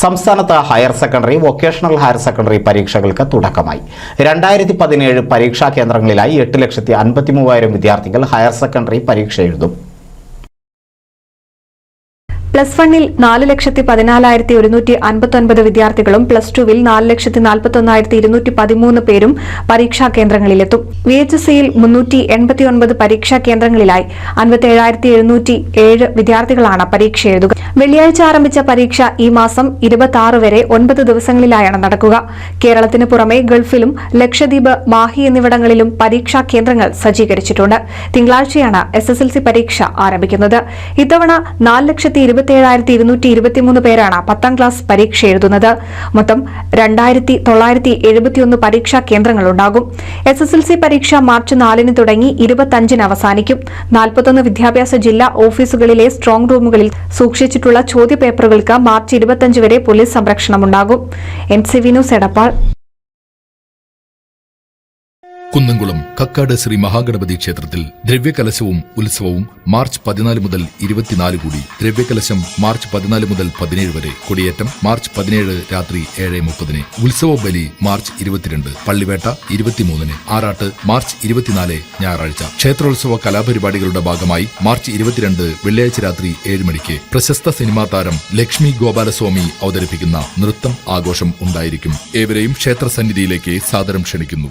സംസ്ഥാനത്ത് higher secondary, vocational higher secondary പരീക്ഷകൾക്ക് തുടക്കമായി. 2017 പരീക്ഷാ കേന്ദ്രങ്ങളിലായി 8,53,000 വിദ്യാർത്ഥികൾ ഹയർ സെക്കൻഡറി പരീക്ഷ എഴുതും. +1-ൽ 4,14,159 വിദ്യാർത്ഥികളും +2-ൽ 4,41,213 പേരും പരീക്ഷാ കേന്ദ്രങ്ങളിലെത്തും. VHSEയിൽ 389 പരീക്ഷാ കേന്ദ്രങ്ങളിലായി 57,707 വിദ്യാർത്ഥികളാണ് പരീക്ഷ എഴുതുക. വെള്ളിയാഴ്ച ആരംഭിച്ച പരീക്ഷ ഈ മാസം 26 വരെ 9 ദിവസങ്ങളിലായാണ് നടക്കുക. കേരളത്തിന് പുറമെ ഗൾഫിലും ലക്ഷദ്വീപ്, മാഹി എന്നിവിടങ്ങളിലും പരീക്ഷാ കേന്ദ്രങ്ങൾ സജ്ജീകരിച്ചിട്ടുണ്ട്. തിങ്കളാഴ്ചയാണ് SSLC പരീക്ഷ ആരംഭിക്കുന്നത്. ഇത്തവണ 4,27,223 പേരാണ് 10ാം ക്ലാസ് പരീക്ഷ എഴുതുന്നത്. മൊത്തം 2,971 പരീക്ഷാ കേന്ദ്രങ്ങളുണ്ടാകും. SSLC പരീക്ഷ മാർച്ച് 4-ന് തുടങ്ങി 25-ന് അവസാനിക്കും. 41 വിദ്യാഭ്യാസ ജില്ലാ ഓഫീസുകളിലെ സ്ട്രോങ് റൂമുകളിൽ സൂക്ഷിച്ചിട്ടുള്ള ചോദ്യപേപ്പറുകൾക്ക് മാർച്ച് 25 വരെ പോലീസ് സംരക്ഷണമുണ്ടാകും. NCV news Edappal. കുന്നംകുളം കക്കാട് ശ്രീ മഹാഗണപതി ക്ഷേത്രത്തിൽ ദ്രവ്യകലശവും ഉത്സവവും മാർച്ച് 14 മുതൽ 24 കൂടി. ദ്രവ്യകലശം മാർച്ച് 14 മുതൽ 17 വരെ. കൊടിയേറ്റം മാർച്ച് 17 രാത്രി 7:30. ഉത്സവ ബലി മാർച്ച് 22. പള്ളിവേട്ട 23-ന്. ആറാട്ട് മാർച്ച് 24 ഞായറാഴ്ച. ക്ഷേത്രോത്സവ കലാപരിപാടികളുടെ ഭാഗമായി മാർച്ച് 22 വെള്ളിയാഴ്ച രാത്രി 7 മണിക്ക് പ്രശസ്ത സിനിമാ താരം ലക്ഷ്മി ഗോപാലസ്വാമി അവതരിപ്പിക്കുന്ന നൃത്തം ആഘോഷം ഉണ്ടായിരിക്കും. ഏവരെയും ക്ഷേത്രസന്നിധിയിലേക്ക് സാദരം ക്ഷണിക്കുന്നു.